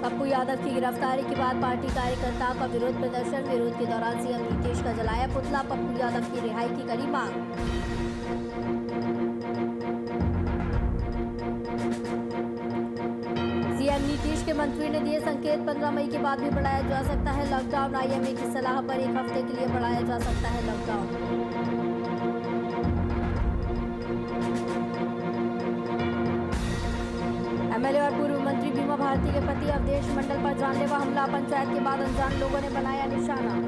पप्पू यादव की गिरफ्तारी के बाद पार्टी कार्यकर्ताओं का विरोध प्रदर्शन। विरोध के दौरान सीएम नीतीश का जलाया पुतला। पप्पू यादव की रिहाई की कड़ी मांग। सीएम नीतीश के मंत्री ने दिए संकेत, 15 मई के बाद भी बढ़ाया जा सकता है लॉकडाउन। आईएमए की सलाह पर 1 हफ्ते के लिए बढ़ाया जा सकता है लॉकडाउन। एमएलए और पूर्व मंत्री बीमा भारती के पति अवधेश मंडल पर जानलेवा हमला। पंचायत के बाद अनजान लोगों ने बनाया निशाना।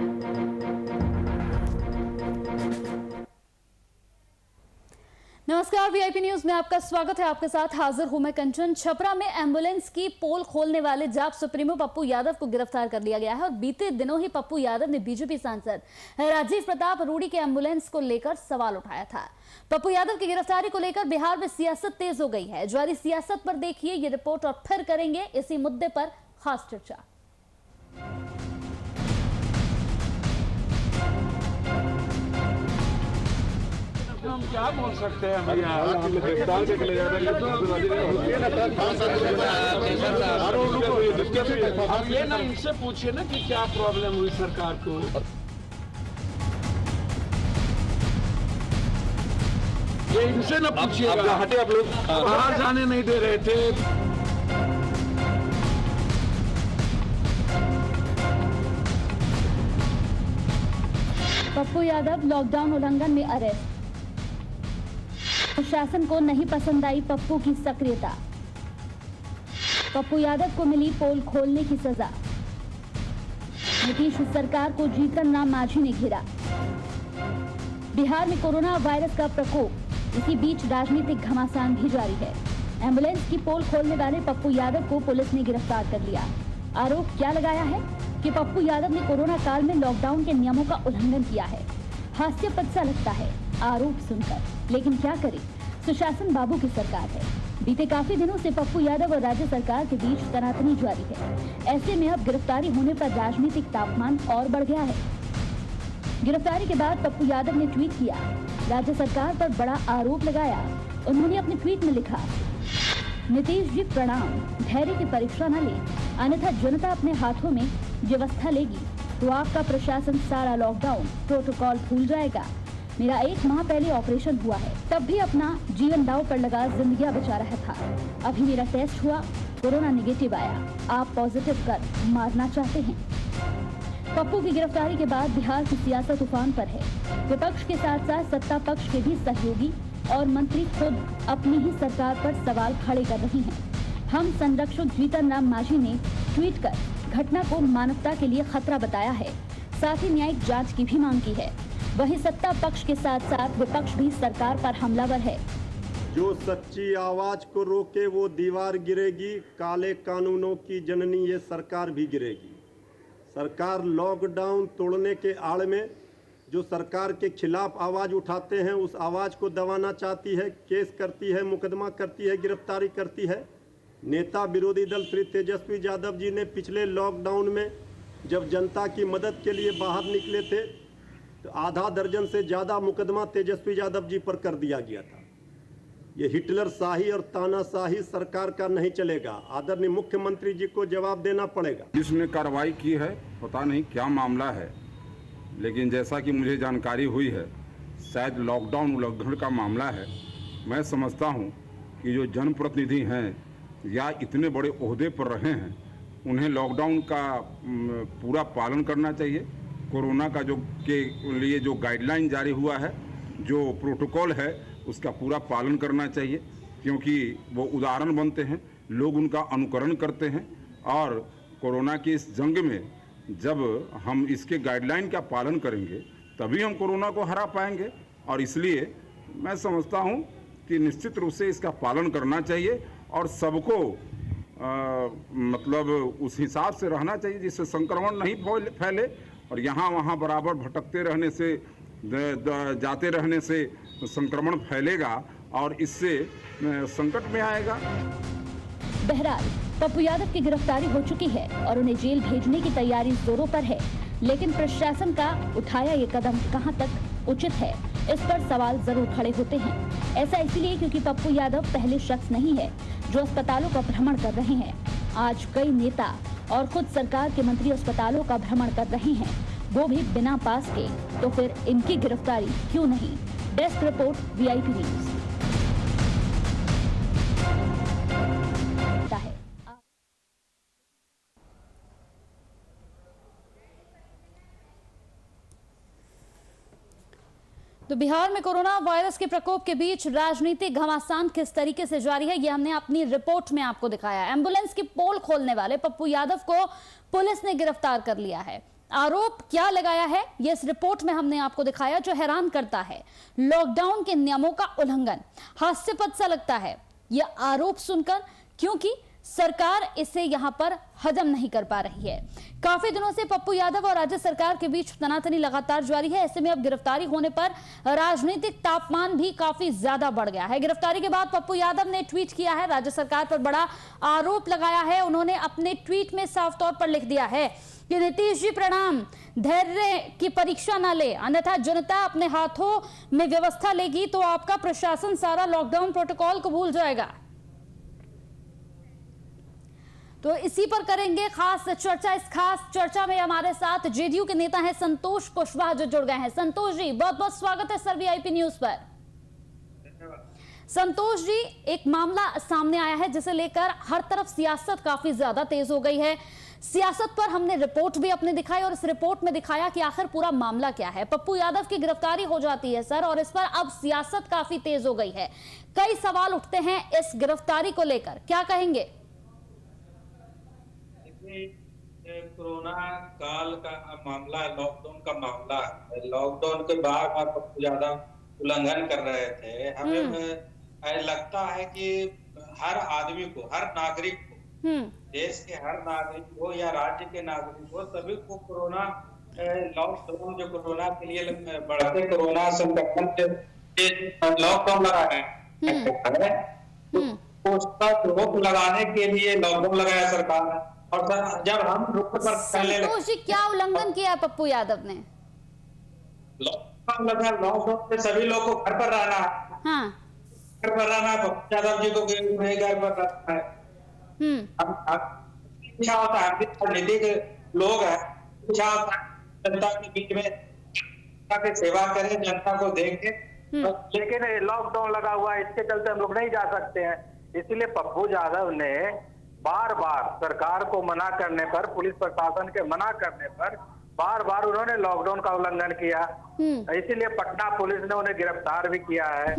नमस्कार, वीआईपी न्यूज में आपका स्वागत है। आपके साथ हाजिर हूं मैं कंचन। छपरा में एम्बुलेंस की पोल खोलने वाले जाप सुप्रीमो पप्पू यादव को गिरफ्तार कर लिया गया है और बीते दिनों ही पप्पू यादव ने बीजेपी सांसद राजीव प्रताप रूडी के एम्बुलेंस को लेकर सवाल उठाया था। पप्पू यादव की गिरफ्तारी को लेकर बिहार में सियासत तेज हो गई है। जारी सियासत पर देखिए ये रिपोर्ट और फिर करेंगे इसी मुद्दे पर खास चर्चा। हम क्या बोल सकते हैं भैया, गिरफ्तार के लिए आप ये ना इनसे पूछिए ना कि क्या प्रॉब्लम हुई सरकार को। ये इनसे ना पूछिएगा, हटे आप लोग बाहर जाने नहीं दे रहे थे। पप्पू यादव लॉकडाउन उल्लंघन में अरेस्ट। प्रशासन को नहीं पसंद आई पप्पू की सक्रियता। पप्पू यादव को मिली पोल खोलने की सजा। नीतीश सरकार को जीतन राम मांझी ने घेरा। बिहार में कोरोना वायरस का प्रकोप, इसी बीच राजनीतिक घमासान भी जारी है। एम्बुलेंस की पोल खोलने वाले पप्पू यादव को पुलिस ने गिरफ्तार कर लिया। आरोप क्या लगाया है कि पप्पू यादव ने कोरोना काल में लॉकडाउन के नियमों का उल्लंघन किया है। हास्यास्पद सा लगता है आरोप सुनकर, लेकिन क्या करें, सुशासन बाबू की सरकार है। बीते काफी दिनों से पप्पू यादव और राज्य सरकार के बीच तनातनी जारी है। ऐसे में अब गिरफ्तारी होने पर राजनीतिक तापमान और बढ़ गया है। गिरफ्तारी के बाद पप्पू यादव ने ट्वीट किया, राज्य सरकार पर बड़ा आरोप लगाया। उन्होंने अपने ट्वीट में लिखा, नीतीश जी प्रणाम, धैर्य की परीक्षा न ले, अन्यथा जनता अपने हाथों में व्यवस्था लेगी तो आपका प्रशासन सारा लॉकडाउन प्रोटोकॉल भूल जाएगा। मेरा 1 माह पहले ऑपरेशन हुआ है, तब भी अपना जीवन दांव पर लगा जिंदगियां बचा रहा था। अभी मेरा टेस्ट हुआ, कोरोना निगेटिव आया। आप पॉजिटिव कर मारना चाहते हैं। पप्पू की गिरफ्तारी के बाद बिहार की सियासत उफान पर है। विपक्ष के साथ साथ सत्ता पक्ष के भी सहयोगी और मंत्री खुद अपनी ही सरकार पर सवाल खड़े कर रही हैं। हम संरक्षक जीतन राम मांझी ने ट्वीट कर घटना को मानवता के लिए खतरा बताया है। साथ ही न्यायिक जांच की भी मांग की है। वहीं सत्ता पक्ष के साथ साथ विपक्ष भी सरकार पर हमलावर है। जो सच्ची आवाज को रोके वो दीवार गिरेगी, काले कानूनों की जननी ये सरकार भी गिरेगी। सरकार लॉकडाउन तोड़ने के आड़ में जो सरकार के खिलाफ आवाज उठाते हैं उस आवाज को दबाना चाहती है, केस करती है, मुकदमा करती है, गिरफ्तारी करती है। नेता विरोधी दल श्री तेजस्वी यादव जी ने पिछले लॉकडाउन में जब जनता की मदद के लिए बाहर निकले थे तो आधा दर्जन से ज़्यादा मुकदमा तेजस्वी यादव जी पर कर दिया गया था। ये हिटलर शाही और तानाशाही सरकार का नहीं चलेगा। आदरणीय मुख्यमंत्री जी को जवाब देना पड़ेगा। जिसने कार्रवाई की है पता नहीं क्या मामला है, लेकिन जैसा कि मुझे जानकारी हुई है शायद लॉकडाउन उल्लंघन का मामला है। मैं समझता हूं कि जो जनप्रतिनिधि हैं या इतने बड़े ओहदे पर रहे हैं उन्हें लॉकडाउन का पूरा पालन करना चाहिए। कोरोना का जो के लिए जो गाइडलाइन जारी हुआ है, जो प्रोटोकॉल है, उसका पूरा पालन करना चाहिए, क्योंकि वो उदाहरण बनते हैं, लोग उनका अनुकरण करते हैं। और कोरोना की इस जंग में जब हम इसके गाइडलाइन का पालन करेंगे तभी हम कोरोना को हरा पाएंगे। और इसलिए मैं समझता हूँ कि निश्चित रूप से इसका पालन करना चाहिए और सबको मतलब उस हिसाब से रहना चाहिए जिससे संक्रमण नहीं फैले। और यहाँ वहाँ बराबर भटकते रहने से जाते रहने से संक्रमण फैलेगा और इससे संकट में आएगा। बहरहाल पप्पू यादव की गिरफ्तारी हो चुकी है और उन्हें जेल भेजने की तैयारी जोरों पर है, लेकिन प्रशासन का उठाया ये कदम कहां तक उचित है, इस पर सवाल जरूर खड़े होते हैं। ऐसा इसलिए क्योंकि पप्पू यादव पहले शख्स नहीं है जो अस्पतालों का भ्रमण कर रहे हैं। आज कई नेता और खुद सरकार के मंत्री अस्पतालों का भ्रमण कर रहे हैं, वो भी बिना पास के, तो फिर इनकी गिरफ्तारी क्यों नहीं? Desk report VIP news. तो बिहार में कोरोना वायरस के प्रकोप के बीच राजनीतिक घमासान किस तरीके से जारी है, ये हमने अपनी रिपोर्ट में आपको दिखाया। एम्बुलेंस की पोल खोलने वाले पप्पू यादव को पुलिस ने गिरफ्तार कर लिया है। आरोप क्या लगाया है, ये इस रिपोर्ट में हमने आपको दिखाया, जो हैरान करता है। लॉकडाउन के नियमों का उल्लंघन, हास्यास्पद सा लगता है यह आरोप सुनकर, क्योंकि सरकार इसे यहां पर हजम नहीं कर पा रही है। काफी दिनों से पप्पू यादव और राज्य सरकार के बीच तनातनी लगातार जारी है। ऐसे में अब गिरफ्तारी होने पर राजनीतिक तापमान भी काफी ज्यादा बढ़ गया है। गिरफ्तारी के बाद पप्पू यादव ने ट्वीट किया है, राज्य सरकार पर बड़ा आरोप लगाया है। उन्होंने अपने ट्वीट में साफ तौर पर लिख दिया है कि नीतीश जी प्रणाम, धैर्य की परीक्षा ना ले, अन्यथा जनता अपने हाथों में व्यवस्था लेगी तो आपका प्रशासन सारा लॉकडाउन प्रोटोकॉल को भूल जाएगा। तो इसी पर करेंगे खास चर्चा। इस खास चर्चा में हमारे साथ जेडीयू के नेता हैं संतोष कुशवाहा जो जुड़ गए हैं। संतोष जी, बहुत बहुत स्वागत है सर VIP न्यूज पर। संतोष जी, एक मामला सामने आया है जिसे लेकर हर तरफ सियासत काफी ज्यादा तेज हो गई है। सियासत पर हमने रिपोर्ट भी अपने दिखाई और इस रिपोर्ट में दिखाया कि आखिर पूरा मामला क्या है। पप्पू यादव की गिरफ्तारी हो जाती है सर, और इस पर अब सियासत काफी तेज हो गई है। कई सवाल उठते हैं इस गिरफ्तारी को लेकर, क्या कहेंगे? कोरोना काल का मामला, लॉकडाउन का मामला है। लॉकडाउन के बाद पप्पू यादव उल्लंघन कर रहे थे। हमें लगता है कि हर आदमी को, हर नागरिक को, देश के हर नागरिक को या राज्य के नागरिक को, सभी को कोरोना लॉकडाउन, जो कोरोना के लिए बढ़ते कोरोना संक्रमण से लॉकडाउन लगा है, उसका रोक लगाने के लिए लॉकडाउन लगाया सरकार ने। और सर, जब हम रोड पर संतोष जी, क्या उल्लंघन किया है पप्पू यादव ने? लॉकडाउन में सभी लोग को घर पर रहना है। हाँ। घर पर रहना है। पप्पू यादव जी को नहीं घर पर रहना है। इच्छा होता है, राजनीतिक लोग हैं, इच्छा होता है जनता के बीच में जनता की सेवा करें, जनता को देखें, लेकिन लॉकडाउन लगा हुआ है, इसके चलते हम लोग नहीं जा सकते हैं। इसलिए पप्पू यादव ने बार बार सरकार को मना करने पर, पुलिस प्रशासन के मना करने पर बार बार उन्होंने लॉकडाउन का उल्लंघन किया। इसीलिए पटना पुलिस ने उन्हें गिरफ्तार भी किया है।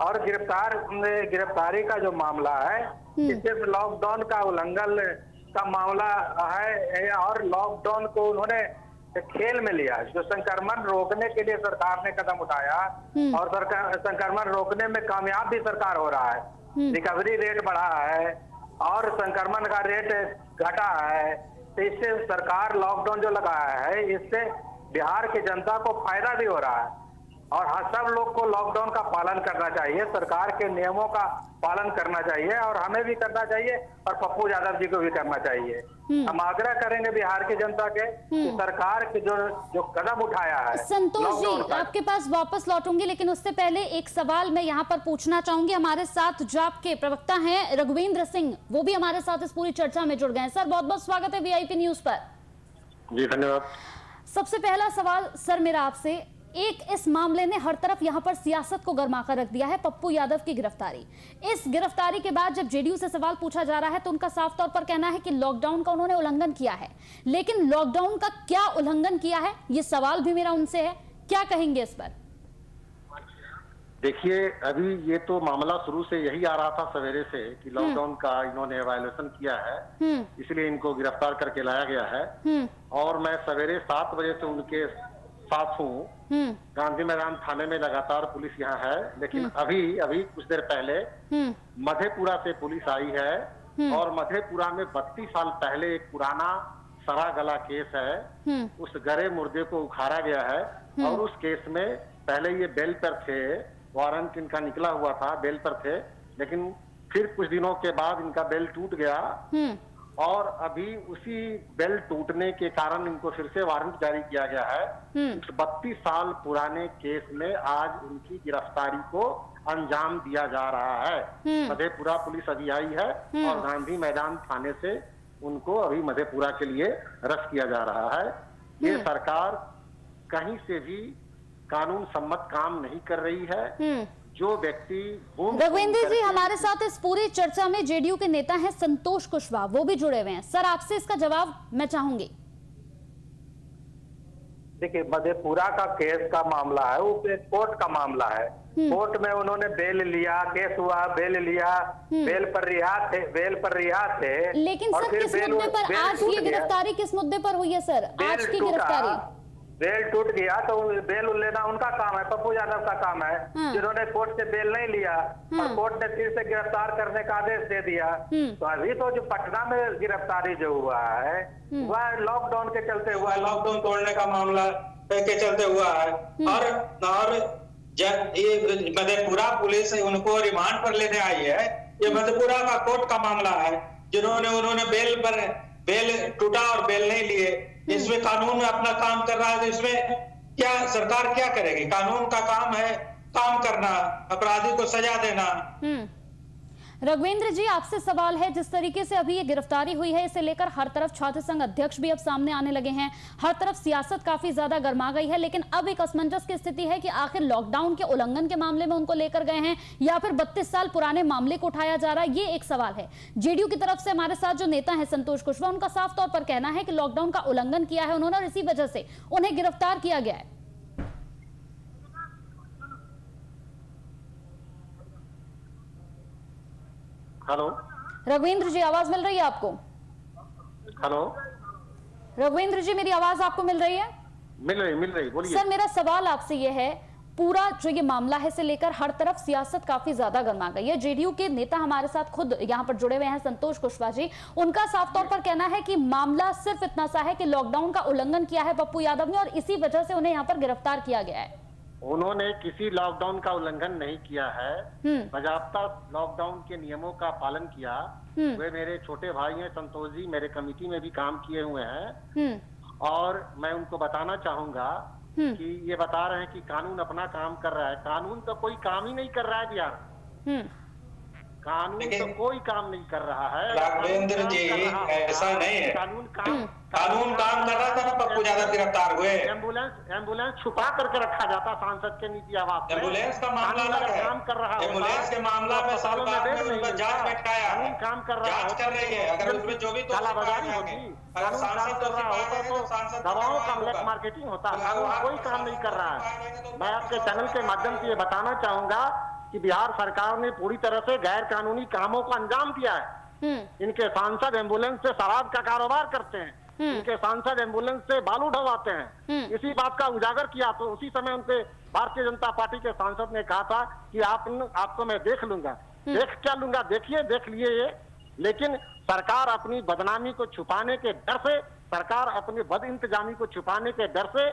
और गिरफ्तारी का जो मामला है, सिर्फ लॉकडाउन का उल्लंघन का मामला है और लॉकडाउन को उन्होंने खेल में लिया। जो संक्रमण रोकने के लिए सरकार ने कदम उठाया और संक्रमण रोकने में कामयाब भी सरकार हो रहा है। रिकवरी रेट बढ़ा है और संक्रमण का रेट घटा है। तो इससे सरकार लॉकडाउन जो लगाया है, इससे बिहार की जनता को फायदा भी हो रहा है। और सब लोग को लॉकडाउन का पालन करना चाहिए, सरकार के नियमों का पालन करना चाहिए, और हमें भी करना चाहिए और पप्पू यादव जी को भी करना चाहिए। हम आग्रह करेंगे बिहार की जनता के कि सरकार के जो कदम उठाया है। संतोष जी, आपके पास वापस लौटूंगी, लेकिन उससे पहले एक सवाल मैं यहाँ पर पूछना चाहूंगी। हमारे साथ जाप के प्रवक्ता हैं रघुवेंद्र सिंह, वो भी हमारे साथ इस पूरी चर्चा में जुड़ गए हैं। सर, बहुत बहुत स्वागत है VIP न्यूज पर। जी धन्यवाद। सबसे पहला सवाल सर मेरा आपसे, एक इस मामले ने हर तरफ यहां पर सियासत को गरमाकर रख दिया है, पप्पू यादव की गिरफ्तारी। इस गिरफ्तारी के बाद जब जेडीयू से सवाल पूछा जा रहा है तो उनका साफ तौर पर कहना है कि लॉकडाउन का उन्होंने उल्लंघन किया है। लेकिन लॉकडाउन का क्या उल्लंघन किया है, ये सवाल भी मेरा उनसे है, क्या कहेंगे इस पर? देखिए, अभी ये तो मामला शुरू से यही आ रहा था सवेरे से कि लॉकडाउन का इन्होंने वायलेशन किया है, इसलिए इनको गिरफ्तार करके लाया गया है। और मैं सवेरे 7 बजे से उनके साथ हूँ। गांधी मैदान थाने में लगातार पुलिस यहाँ है, लेकिन अभी कुछ देर पहले मधेपुरा से पुलिस आई है और मधेपुरा में 32 साल पहले एक पुराना सड़ा गला केस है, उस गरे मुर्दे को उखाड़ा गया है। और उस केस में पहले ये बेल पर थे, वारंट इनका निकला हुआ था, बेल पर थे, लेकिन फिर कुछ दिनों के बाद इनका बेल टूट गया और अभी उसी बेल टूटने के कारण इनको फिर से वारंट जारी किया गया है। उस 32 साल पुराने केस में आज उनकी गिरफ्तारी को अंजाम दिया जा रहा है। मधेपुरा पुलिस अभी आई है और गांधी मैदान थाने से उनको अभी मधेपुरा के लिए अरेस्ट किया जा रहा है। ये सरकार कहीं से भी कानून सम्मत काम नहीं कर रही है। जो व्यक्ति रघुवेंद्र जी हमारे साथ इस पूरी चर्चा में जेडीयू के नेता हैं संतोष कुशवाहा, वो भी जुड़े हुए हैं। सर आपसे इसका जवाब मैं चाहूंगी। देखिए, मधेपुरा का केस का मामला है, वो कोर्ट का मामला है। कोर्ट में उन्होंने बेल लिया, केस हुआ, बेल लिया, बेल पर रिहा थे। लेकिन सर किस मुद्दे पर आज ये गिरफ्तारी किस मुद्दे पर हुई है सर? आज की गिरफ्तारी बेल टूट गया तो बेल लेना उनका काम है, पप्पू यादव का काम है। जिन्होंने कोर्ट से बेल नहीं लिया और कोर्ट ने फिर से गिरफ्तार करने का आदेश दे दिया। तो अभी तो जो पटना में गिरफ्तारी जो हुआ है वह लॉकडाउन के चलते हुआ है, लॉकडाउन तोड़ने का मामला के चलते हुआ है। और जब ये मधेपुरा पुलिस उनको रिमांड पर लेने आई है, ये मधेपुरा का कोर्ट का मामला है। उन्होंने बेल टूटा और बेल नहीं लिए। इसमें कानून अपना काम कर रहा है, तो इसमें क्या सरकार क्या करेगी? कानून का काम है काम करना, अपराधी को सजा देना। रघुवेंद्र जी आपसे सवाल है, जिस तरीके से अभी ये गिरफ्तारी हुई है इसे लेकर हर तरफ छात्र संघ अध्यक्ष भी अब सामने आने लगे हैं, हर तरफ सियासत काफी ज्यादा गर्मा गई है, लेकिन अब एक असमंजस की स्थिति है कि आखिर लॉकडाउन के उल्लंघन के मामले में उनको लेकर गए हैं या फिर 32 साल पुराने मामले को उठाया जा रहा है, ये एक सवाल है। जेडीयू की तरफ से हमारे साथ जो नेता है संतोष कुशवाहा, उनका साफ तौर पर कहना है कि लॉकडाउन का उल्लंघन किया है उन्होंने और इसी वजह से उन्हें गिरफ्तार किया गया है। हेलो रघुवेंद्र जी आवाज मिल रही है आपको? हेलो रघुवेंद्र जी मेरी आवाज आपको मिल रही है? मिल रही बोलिए। सर मेरा सवाल आपसे ये है, पूरा जो ये मामला है इसे लेकर हर तरफ सियासत काफी ज्यादा गर्मा गई है। जेडीयू के नेता हमारे साथ खुद यहाँ पर जुड़े हुए हैं संतोष कुशवाहा जी, उनका साफ तौर पर कहना है कि मामला सिर्फ इतना सा है कि लॉकडाउन का उल्लंघन किया है पप्पू यादव ने और इसी वजह से उन्हें यहाँ पर गिरफ्तार किया गया है। उन्होंने किसी लॉकडाउन का उल्लंघन नहीं किया है, बाकायदा लॉकडाउन के नियमों का पालन किया। वे मेरे छोटे भाई हैं संतोष जी, मेरे कमेटी में भी काम किए हुए हैं और मैं उनको बताना चाहूंगा कि ये बता रहे हैं कि कानून अपना काम कर रहा है। कानून तो कोई काम ही नहीं कर रहा है बिहार, कानून तो कोई काम नहीं कर रहा है। राघवेंद्र जी ऐसा नहीं है, कानून काम कर रहा था ना पप्पू यादव गिरफ्तार हुए। एम्बुलेंस छुपा करके रखा जाता सांसद के नीति आवास। एम्बुलेंस का मामला अलग है, काम कर रहा है। एम्बुलेंस के मामला में सरकार ने उस पर जांच बैठाया है, काम कर रहा है, जांच कर रही है। अगर उसमें जो भी कालाबाजारी होगी, दवाओं का ब्लैक मार्केटिंग होता है, कोई काम नहीं कर रहा है। मैं आपके चैनल के माध्यम से ये बताना चाहूंगा कि बिहार सरकार ने पूरी तरह से गैर कानूनी कामों को अंजाम दिया है। इनके सांसद एम्बुलेंस से शराब का कारोबार करते हैं, इनके सांसद एम्बुलेंस से बालू ढोवाते हैं। इसी बात का उजागर किया तो उसी समय उनके भारतीय जनता पार्टी के सांसद ने कहा था कि आपको मैं देख लूंगा। देख क्या लूंगा? देखिए, देख लिए ये। लेकिन सरकार अपनी बदनामी को छुपाने के डर से, सरकार अपनी बद इंतजामी को छुपाने के डर से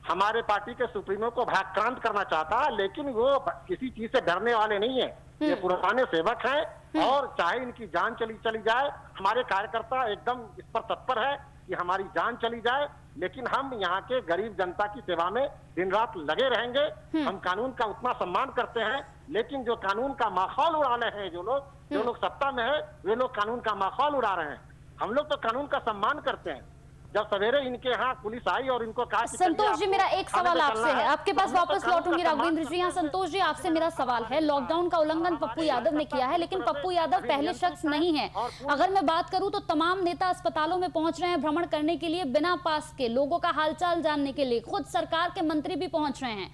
हमारे पार्टी के सुप्रीमो को भ्राक्रांत करना चाहता है, लेकिन वो किसी चीज से डरने वाले नहीं है। ये पुराने सेवक हैं और चाहे इनकी जान चली जाए, हमारे कार्यकर्ता एकदम इस पर तत्पर है कि हमारी जान चली जाए, लेकिन हम यहाँ के गरीब जनता की सेवा में दिन रात लगे रहेंगे। हम कानून का उतना सम्मान करते हैं, लेकिन जो कानून का माहौल उड़ा रहे हैं जो लोग सत्ता में है, वे लोग कानून का माहौल उड़ा रहे हैं। हम लोग तो कानून का सम्मान करते हैं। जब सवेरे इनके यहाँ पुलिस आई और इनको कहा कि संतोष जी मेरा एक सवाल आपसे है, आपके पास वापस लौटूंगी राघवेंद्र जी। यहाँ संतोष जी आपसे मेरा सवाल है, लॉकडाउन का उल्लंघन पप्पू यादव ने किया है, लेकिन पप्पू यादव पहले शख्स नहीं है। अगर मैं बात करूं तो तमाम नेता अस्पतालों में पहुंच रहे हैं भ्रमण करने के लिए, बिना पास के, लोगों का हालचाल जानने के लिए, खुद सरकार के मंत्री भी पहुंच रहे हैं,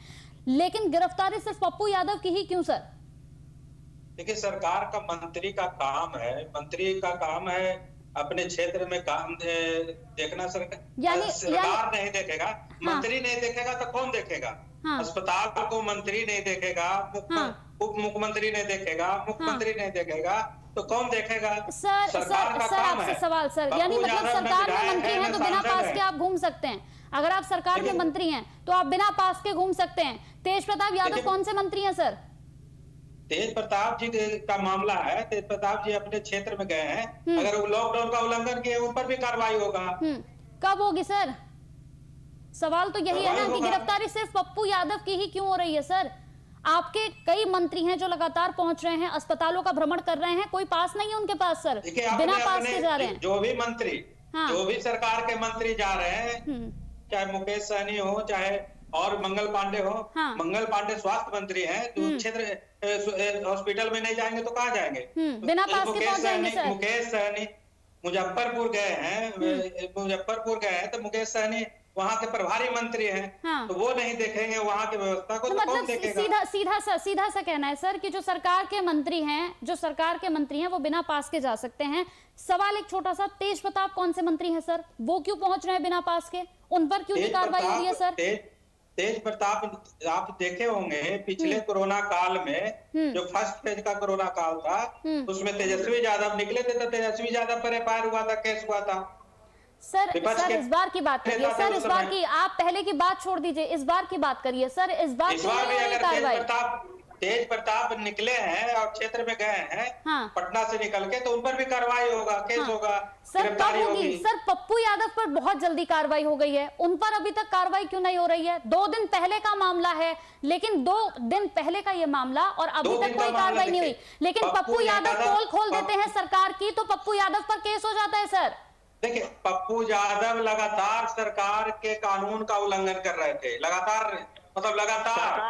लेकिन गिरफ्तारी सिर्फ पप्पू यादव की ही क्यों सर? देखिए, सरकार का मंत्री का काम है अपने क्षेत्र में काम देखना। सरकार नहीं देखेगा, मंत्री नहीं देखेगा तो कौन देखेगा? अस्पताल को मंत्री नहीं देखेगा, उप मुख्यमंत्री नहीं देखेगा, मुख्यमंत्री नहीं देखेगा तो कौन देखेगा? सर आपसे सवाल सर, यानी मतलब सरकार में मंत्री हैं तो बिना पास के आप घूम सकते हैं। अगर आप सरकार में मंत्री हैं तो आप बिना पास के घूम सकते हैं। तेज प्रताप यादव कौन से मंत्री हैं सर? तेज प्रताप जी का मामला है, तेज प्रताप जी अपने क्षेत्र में गए हैं, अगर वो लॉकडाउन का उल्लंघन किए उन पर भी कार्रवाई होगा। कब होगी सर? सवाल तो यही है ना कि गिरफ्तारी सिर्फ पप्पू यादव की ही क्यों हो रही है सर? आपके कई मंत्री हैं जो लगातार पहुंच रहे हैं, अस्पतालों का भ्रमण कर रहे हैं, कोई पास नहीं है उनके पास सर, बिना पास के जा रहे हैं। जो भी मंत्री, हाँ। जो भी सरकार के मंत्री जा रहे हैं, चाहे मुकेश सहनी हो, चाहे और मंगल पांडे हो। हाँ। मंगल पांडे स्वास्थ्य मंत्री हैं, तो क्षेत्र हॉस्पिटल में नहीं जाएंगे तो कहाँ जाएंगे? बिना पास के पहुंच जाएंगे सर। मुकेश सहनी मुजफ्फरपुर गए हैं, तो मुकेश सहनी वहाँ के प्रभारी मंत्री हैं। हाँ। तो वो नहीं देखेंगे वहाँ की व्यवस्था को, तो कौन देखेगा? सीधा सा कहना है सर कि जो सरकार के मंत्री हैं वो बिना पास के जा सकते हैं। सवाल एक छोटा सा, तेज प्रताप कौन से मंत्री हैं सर, वो क्यों पहुंच रहे हैं बिना पास के, उन पर क्यों कार्रवाई हो रही है सर? तेज प्रताप आप देखे होंगे पिछले कोरोना काल में, जो फर्स्ट फेज का कोरोना काल था, उसमें तेजस्वी यादव निकले थे, तो तेजस्वी यादव पर एफआईआर हुआ था, केस हुआ था। सर इस बार की बात करिए सर, इस बार की आप पहले की बात छोड़ दीजिए, इस बार की बात करिए सर। इस बार भी अगर तेज प्रताप निकले हैं और क्षेत्र में गए हैं, हाँ। पटना से निकल के, तो उन पर भी कार्रवाई होगा, केस हाँ। होगा, गिरफ्तारी होगी। सर पप्पू यादव पर बहुत जल्दी कार्रवाई हो गई है, उन पर अभी तक कार्रवाई क्यों नहीं हो रही है? 2 दिन पहले का मामला है, लेकिन 2 दिन पहले का ये मामला और अभी तक कोई कार्रवाई नहीं हुई। लेकिन पप्पू यादव पोल खोल देते हैं सरकार की, तो पप्पू यादव पर केस हो जाता है सर। देखिए, पप्पू यादव लगातार सरकार के कानून का उल्लंघन कर रहे थे, लगातार।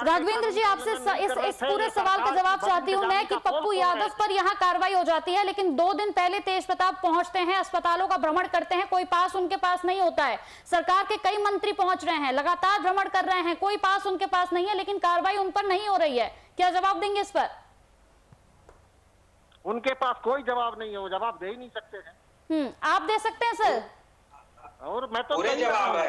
राघवेंद्र जी, आपसे इस पूरे सवाल का जवाब चाहती हूँ मैं कि पप्पू यादव पर यहाँ कार्रवाई हो जाती है, लेकिन 2 दिन पहले तेज प्रताप पहुंचते हैं, अस्पतालों का भ्रमण करते हैं, कोई पास उनके पास नहीं होता है। सरकार के कई मंत्री पहुंच रहे हैं, लगातार भ्रमण कर रहे हैं, कोई पास उनके पास नहीं है, लेकिन कार्रवाई उन पर नहीं हो रही है। क्या जवाब देंगे इस पर? उनके पास कोई जवाब नहीं है, वो जवाब दे ही नहीं सकते हैं। आप दे सकते हैं सर? और मैं तो पूरे जवाब है।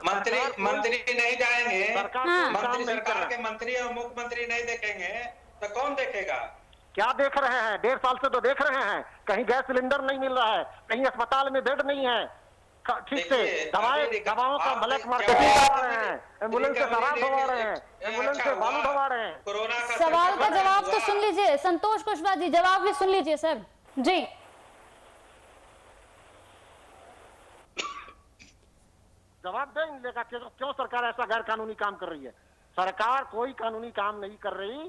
मंत्री नहीं जाएंगे, मंत्री सरकार के मंत्री और मुख्यमंत्री नहीं देखेंगे तो कौन देखेगा? क्या देख रहे हैं? 1.5 साल से तो देख रहे हैं, कहीं गैस सिलेंडर नहीं मिल रहा है, कहीं अस्पताल में बेड नहीं है ठीक से, दवाओं का ब्लैक मार्केटिंग कर रहे हैं, एम्बुलेंस से शराब ढवा रहे हैं, एम्बुलेंस से बालू ढवा रहे हैं। कोरोना का सवाल का जवाब तो सुन लीजिए, संतोष कुशवाहा जी जवाब भी सुन लीजिए सर जी। जवाब दे नहीं लेगा क्यों सरकार ऐसा गैर कानूनी काम कर रही है? सरकार कोई कानूनी काम नहीं कर रही,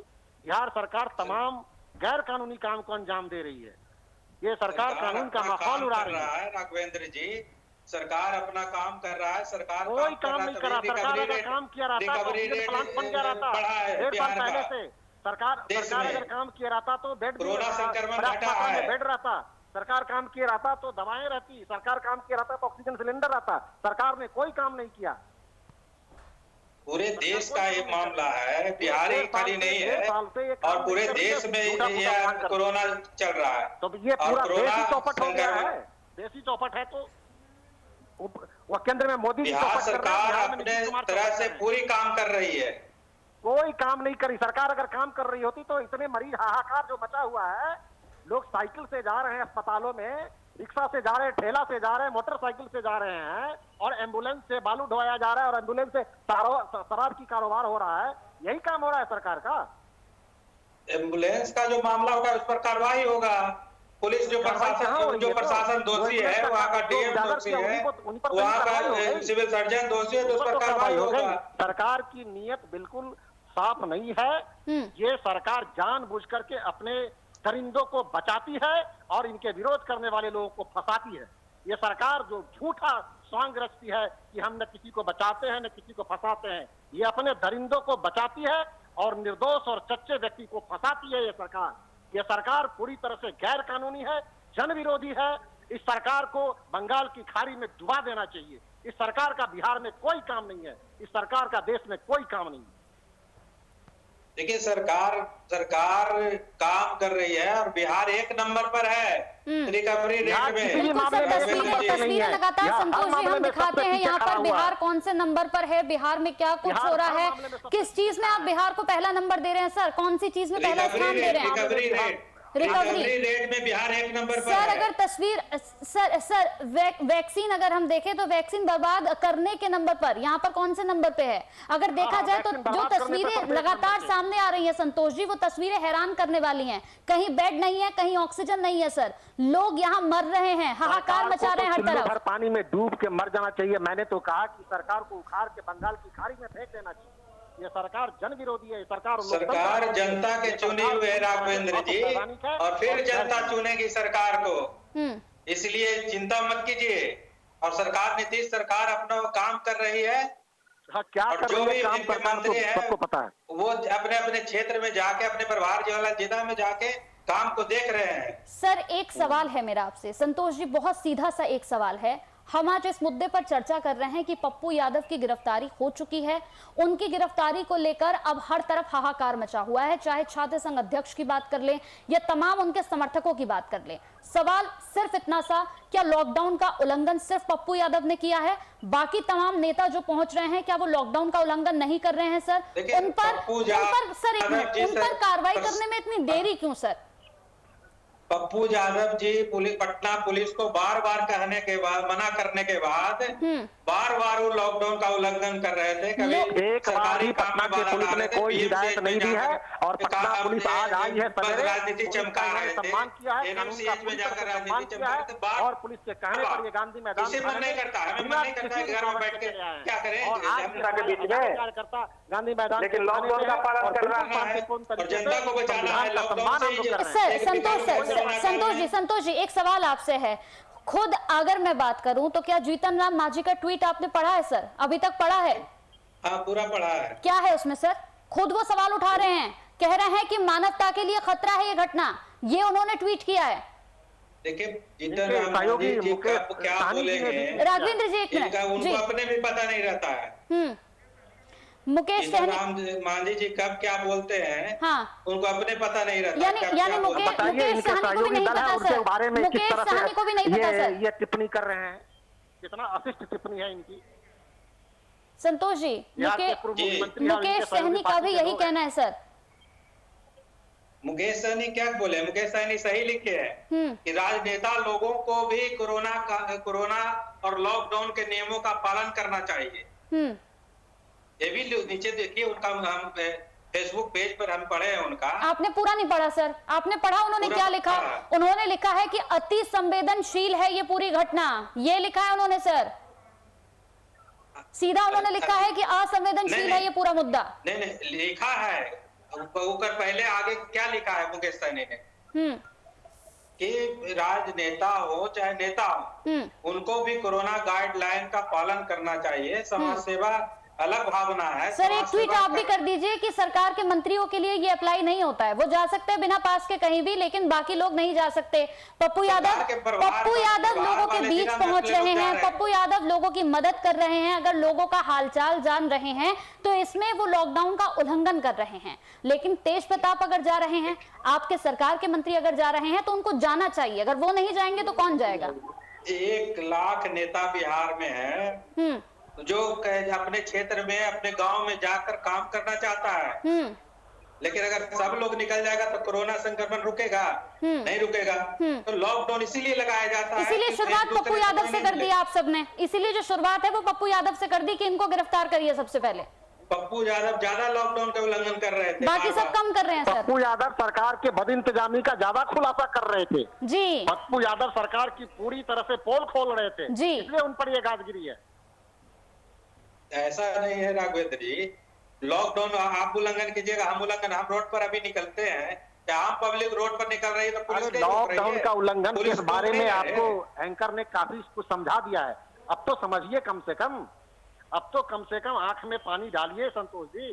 बिहार सरकार तमाम गैर कानूनी काम को अंजाम दे रही है। ये सरकार कानून का माहौल उड़ा रही है। राघवेंद्र जी, सरकार अपना काम कर रहा है, सरकार कोई काम नहीं कर रहा। सरकार अगर काम किया रहता तो प्लांट बन गया रहता 1.5 साल पहले से। सरकार अगर काम किया रहता तो बेड रहता, सरकार काम किया रहता तो दवाएं रहती, सरकार काम किया रहता तो ऑक्सीजन सिलेंडर रहता। सरकार ने कोई काम नहीं किया। पूरे देश का ये मामला है, बिहार ही खाली नहीं है, और पूरे देश में ये कोरोना चल रहा है। तो ये पूरा देशी चौपट हो गया है। देशी चौपट है तो वो केंद्र में मोदी जी बिहार सरकार अपने तरह से पूरी काम कर रही है। कोई काम नहीं करी। सरकार अगर काम कर रही होती तो इतने मरीज हाहाकार जो मचा हुआ है, लोग साइकिल से जा रहे हैं अस्पतालों में, रिक्शा से जा रहे हैं, ठेला से जा रहे हैं, मोटरसाइकिल से जा रहे हैं, और एम्बुलेंस से बालू ढोया जा रहा है, और एम्बुलेंस से शराब की कारोबार हो रहा है। यही काम हो रहा है सरकार का। एम्बुलेंस का जो मामला होगा उस पर कार्रवाई होगा। पुलिस जो प्रशासन दोषी है, वहाँ का डीएम दोषी है, वहाँ का सिविल सर्जन दोषी है, तो उस पर कार्रवाई होगा। सरकार की नीयत बिल्कुल साफ नहीं है। ये सरकार जानबूझ करके अपने दरिंदों को बचाती है और इनके विरोध करने वाले लोगों को फंसाती है। ये सरकार जो झूठा सॉन्ग रचती है कि हम न किसी को बचाते हैं न किसी को फंसाते हैं, ये अपने दरिंदों को बचाती है और निर्दोष और सच्चे व्यक्ति को फंसाती है। ये सरकार पूरी तरह से गैर कानूनी है, जन विरोधी है। इस सरकार को बंगाल की खाड़ी में डुबा देना चाहिए। इस सरकार का बिहार में कोई काम नहीं है, इस सरकार का देश में कोई काम नहीं है। देखिए, सरकार काम कर रही है और बिहार 1 नंबर पर है रिकवरी रेट में। तस्वीरें लगातार संतोष जी हम दिखाते हैं यहाँ पर बिहार कौन से नंबर पर है, बिहार में क्या कुछ हो रहा है, किस चीज में आप बिहार को पहला नंबर दे रहे हैं सर? कौन सी चीज में पहला स्थान दे रहे हैं? रिकवरी रेट में बिहार 1 नंबर पर सर। अगर तस्वीर सर वैक्सीन अगर हम देखें तो वैक्सीन बर्बाद करने के नंबर पर यहाँ पर कौन से नंबर पे है? अगर देखा जाए तो जो तस्वीरें लगातार सामने आ रही है संतोष जी, वो तस्वीरें हैरान करने वाली हैं। कहीं बेड नहीं है, कहीं ऑक्सीजन नहीं है सर, लोग यहाँ मर रहे हैं, हाहाकार मचा रहे हैं हर तरफ। पानी में डूब के मर जाना चाहिए। मैंने तो कहा कि सरकार को उखाड़ के बंगाल की खाड़ी में फेंक देना चाहिए। ये सरकार जन विरोधी है, सरकार जनता के चुने हुए है राघवेंद्र जी, और फिर जनता चुनेगी सरकार को, इसलिए चिंता मत कीजिए। और सरकार, नीतीश सरकार अपना काम कर रही है। हाँ, क्या और कर जो रही भी है काम जिनके सरकार मंत्री है सबको पता है, वो अपने अपने क्षेत्र में जाके, अपने प्रभार जिला में जाके काम को देख रहे हैं। सर एक सवाल है मेरा आपसे संतोष जी, बहुत सीधा सा एक सवाल है। हम आज इस मुद्दे पर चर्चा कर रहे हैं कि पप्पू यादव की गिरफ्तारी हो चुकी है। उनकी गिरफ्तारी को लेकर अब हर तरफ हाहाकार मचा हुआ है, चाहे छात्र संघ अध्यक्ष की बात कर लें या तमाम उनके समर्थकों की बात कर लें। सवाल सिर्फ इतना सा, क्या लॉकडाउन का उल्लंघन सिर्फ पप्पू यादव ने किया है? बाकी तमाम नेता जो पहुंच रहे हैं, क्या वो लॉकडाउन का उल्लंघन नहीं कर रहे हैं? सर उन पर कार्रवाई करने में इतनी देरी क्यों सर? पप्पू यादव जी पटना पुलिस को बार बार कहने के बाद, मना करने के बाद बार बार वो लॉकडाउन का उल्लंघन कर रहे थे। कभी एक बार भी पटना की पुलिस ने कोई हिदायत नहीं दी है, और पटना पुलिस आज आई है सवेरे, राजनीति चमका रहे थे, सम्मान किया है, एनएमसीएच में जाकर राजनीति चमका, और पुलिस के कहने पर ये गांधी मैदान इसे मन नहीं करता, हमें मन नहीं करता है घर में बैठ के क्या करें जनता के बीच में, कार्यकर्ता गांधी मैदान, लेकिन लॉकडाउन का पालन करना है और जनता को बचाना है लॉकडाउन से। संतोष जी एक सवाल आपसे है, खुद अगर मैं बात करूं तो क्या जीतन राम मांझी का ट्वीट आपने पढ़ा है सर? अभी तक पढ़ा है? हाँ पूरा पढ़ा है। क्या है उसमें सर? खुद वो सवाल उठा रहे हैं, कह रहे हैं कि मानवता के लिए खतरा है ये घटना, ये उन्होंने ट्वीट किया है। देखिए जीतन राम मांझी जी क्या बोलेंगे राघवेंद्र जी एक मिनट, उनको अपने भी पता नहीं रहता है। मुकेश सहनी मांझी जी कब क्या बोलते हैं, हाँ, उनको अपने पता नहीं रहता। यानी मुकेश सहनी को भी नहीं पता सर, बारे में मुकेश सहनी को भी नहीं पता सर, ये टिप्पणी कर रहे हैं, कितना अशिष्ट टिप्पणी है इनकी। संतोष जी मुकेश सहनी का भी यही कहना है सर। मुकेश सहनी क्या बोले? मुकेश सहनी सही लिखे हैं कि राजनेता लोगों को भी कोरोना और लॉकडाउन के नियमों का पालन करना चाहिए। ये भी नीचे देखिए उनका, हम फेसबुक पेज पर हम पढ़े हैं उनका। आपने पूरा नहीं पढ़ा सर? आपने पढ़ा उन्होंने क्या लिखा? उन्होंने लिखा है कि अति संवेदनशील है ये पूरी घटना, ये लिखा है उन्होंने सर। सीधा उन्होंने लिखा है कि असंवेदनशील है ये पूरा मुद्दा। नहीं लिखा है, ऊपर पहले आगे क्या लिखा है मुकेश सहनी ने कि राजनेता हो चाहे नेता हो, उनको भी कोरोना गाइडलाइन का पालन करना चाहिए। समाज सेवा अलग भावना है सर। एक ट्वीट आप भी कर दीजिए कि सरकार के मंत्रियों के लिए ये अप्लाई नहीं होता है, वो जा सकते हैं बिना पास के कहीं भी, लेकिन बाकी लोग नहीं जा सकते। पप्पू यादव लोगों के बीच पहुंच रहे हैं, पप्पू यादव लोगों की मदद कर रहे हैं, अगर लोगों का हालचाल जान रहे हैं तो इसमें वो लॉकडाउन का उल्लंघन कर रहे हैं। लेकिन तेज प्रताप अगर जा रहे हैं, आपके सरकार के मंत्री अगर जा रहे हैं तो उनको जाना चाहिए, अगर वो नहीं जाएंगे तो कौन जाएगा? 1 लाख नेता बिहार में है जो अपने क्षेत्र में, अपने गांव में जाकर काम करना चाहता है, लेकिन अगर सब लोग निकल जाएगा तो कोरोना संक्रमण रुकेगा? नहीं रुकेगा। तो लॉकडाउन इसीलिए लगाया जाता है, इसीलिए शुरुआत पप्पू यादव से कर दी आप सबने, इसीलिए जो शुरुआत है वो पप्पू यादव से कर दी कि इनको गिरफ्तार करिए सबसे पहले। पप्पू यादव ज्यादा लॉकडाउन का उल्लंघन कर रहे थे, बाकी सब कम कर रहे हैं सर। पप्पू यादव सरकार के बद इंतजामी का ज्यादा खुलासा कर रहे थे जी। पप्पू यादव सरकार की पूरी तरह से पोल खोल रहे थे जी, इसलिए उन पर यह गाजगिरी है। ऐसा नहीं है राघवेंद्र जी, लॉकडाउन आप उल्लंघन कीजिएगा, हम रोड पर अभी निकलते हैं, आम पब्लिक रोड पर निकल रही है तो पुलिस लॉकडाउन का उल्लंघन के बारे में आपको एंकर ने काफी कुछ समझा दिया है। अब तो समझिए कम से कम, अब तो कम से कम आंख में पानी डालिए संतोष जी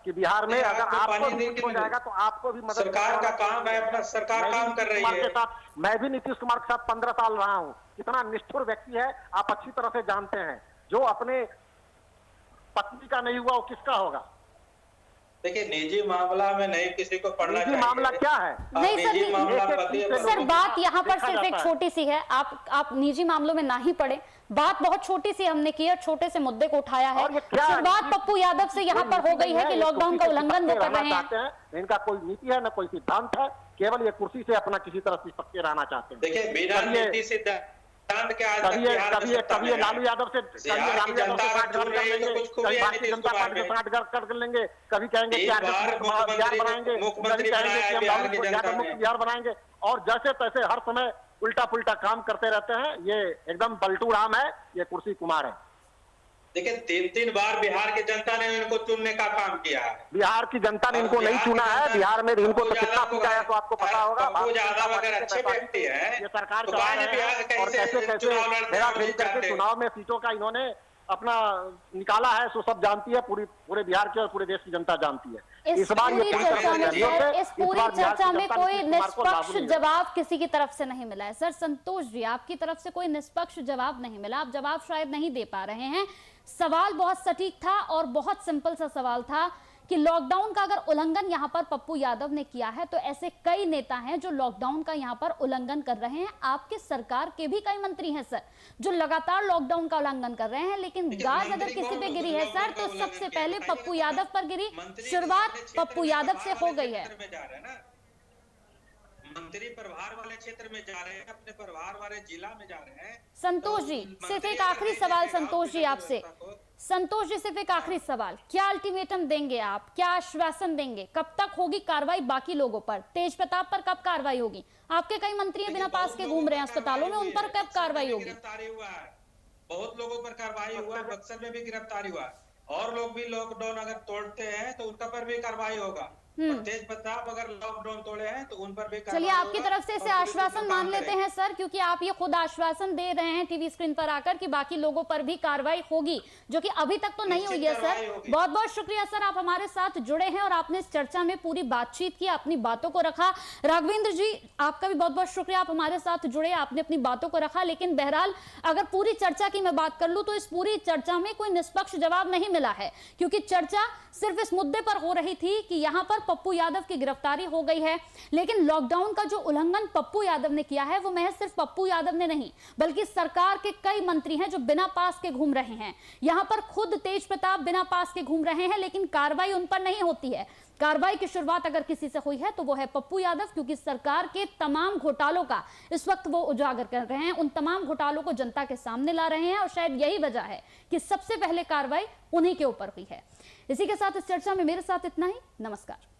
कि बिहार में अगर आपको हो जाएगा तो आपको भी मदद। सरकार का काम है, अपना सरकार काम कर रही है। मैं भी नीतीश कुमार के साथ 15 साल रहा हूँ, कितना निष्ठुर व्यक्ति है आप अच्छी तरह से जानते हैं। जो अपने पत्नी का नहीं हुआ वो किसका होगा? देखिए निजी मामला में नहीं किसी को पढ़ना चाहिए। मामला क्या है? नहीं सर बात यहाँ पर सिर्फ एक छोटी सी है, आप निजी मामलों में ना ही पड़े, बात बहुत छोटी सी हमने की है, छोटे से मुद्दे को उठाया है। शुरुआत पप्पू यादव से यहाँ पर हो गई है कि लॉकडाउन का उल्लंघन वो कर रहे हैं। इनका कोई नीति है न कोई सिद्धांत है, केवल ये कुर्सी से अपना किसी तरह से चिपके रहना चाहते हैं। देखिए बिना नीति सिद्धांत कभी लालू यादव से भारतीय जनता पार्टी से साठ कर लेंगे, कभी कहेंगे बिहार बनाएंगे, कभी कहेंगे कि हम मुक्त बिहार बनाएंगे, और जैसे तैसे हर समय उल्टा पुल्टा काम करते रहते हैं। ये एकदम पलटू राम है, ये कुर्सी कुमार है। देखिए 3 बार बिहार की जनता ने इनको चुनने का काम किया है। बिहार की जनता ने इनको नहीं चुना है। बिहार में इनको तो कितना पीटा है तो आपको पता होगा। पप्पू यादव अगर अच्छे व्यक्ति है, ये सरकार तो चला बाद में रहे बिहार हैं और कैसे कैसे चुनाव लड़ते हेरा हैं, फेरी करके चुनाव में सीटों का इन्होंने अपना निकाला है, सो सब जानती है, पूरे बिहार की और पूरे देश की जनता जानती है। इस पूरी चर्चा में सर, इस पूरी चर्चा में कोई निष्पक्ष जवाब किसी की तरफ से नहीं मिला है। सर संतोष जी, आपकी तरफ से कोई निष्पक्ष जवाब नहीं मिला, आप जवाब शायद नहीं दे पा रहे हैं। सवाल बहुत सटीक था और बहुत सिंपल सा सवाल था कि लॉकडाउन का अगर उल्लंघन यहां पर पप्पू यादव ने किया है तो ऐसे कई नेता हैं जो लॉकडाउन का यहां पर उल्लंघन कर रहे हैं। आपके सरकार के भी कई मंत्री हैं सर जो लगातार लॉकडाउन का उल्लंघन कर रहे हैं, लेकिन गाज अगर किसी पे गिरी है सर तो सबसे पहले पप्पू यादव पर गिरी। शुरुआत पप्पू यादव से हो गई है। मंत्री प्रभार वाले क्षेत्र में जा रहे हैं, अपने प्रभार वाले जिला में जा रहे हैं। संतोष जी सिर्फ एक आखिरी सवाल, संतोष जी आपसे, संतोष जी सिर्फ एक आखिरी सवाल, क्या अल्टीमेटम देंगे आप, क्या आश्वासन देंगे, कब तक होगी कार्रवाई बाकी लोगों पर? तेज प्रताप पर कब कार्रवाई होगी? आपके कई मंत्री बिना पास के घूम रहे हैं अस्पतालों में, उन पर कब कार्रवाई होगी? गिरफ्तारी हुआ है, बहुत लोगों पर कार्रवाई हुआ है, बक्सर में भी गिरफ्तारी हुआ है, और लोग भी लॉकडाउन अगर तोड़ते हैं तो उनका पर भी कार्रवाई होगा। तेज प्रताप अगर लॉकडाउन तोड़े हैं तो उन पर भी। चलिए आपकी तरफ से इसे आश्वासन मान लेते हैं सर, क्योंकि आप ये खुद आश्वासन दे रहे हैं टीवी स्क्रीन पर आकर कि बाकी लोगों पर भी कार्रवाई होगी, जो कि अभी तक तो नहीं हुई है। सर बहुत बहुत शुक्रिया सर, आप हमारे साथ जुड़े हैं और आपने इस चर्चा में पूरी बातचीत की, अपनी बातों को रखा। राघवेंद्र जी आपका भी बहुत बहुत शुक्रिया, आप हमारे साथ जुड़े, आपने अपनी बातों को रखा। लेकिन बहरहाल अगर पूरी चर्चा की मैं बात कर लूं तो इस पूरी चर्चा में कोई निष्पक्ष जवाब नहीं मिला है, क्योंकि चर्चा सिर्फ इस मुद्दे पर हो रही थी कि यहां पर पप्पू यादव की गिरफ्तारी हो गई है, लेकिन लॉकडाउन का जो उल्लंघन पप्पू यादव ने किया है वो महज सिर्फ पप्पू यादव ने नहीं बल्कि सरकार के कई मंत्री हैं जो बिना पास के घूम रहे हैं। यहां पर खुद तेज प्रताप बिना पास के घूम रहे हैं, लेकिन कार्रवाई उन पर नहीं होती है। कार्रवाई की शुरुआत अगर किसी से हुई है तो वो है पप्पू यादव, क्योंकि सरकार के तमाम घोटालों का इस वक्त वो उजागर कर रहे हैं, उन तमाम घोटालों को जनता के सामने ला रहे हैं और शायद यही वजह है कि सबसे पहले कार्रवाई उन्हीं के ऊपर हुई है। इसी के साथ इस चर्चा में मेरे साथ इतना ही। नमस्कार।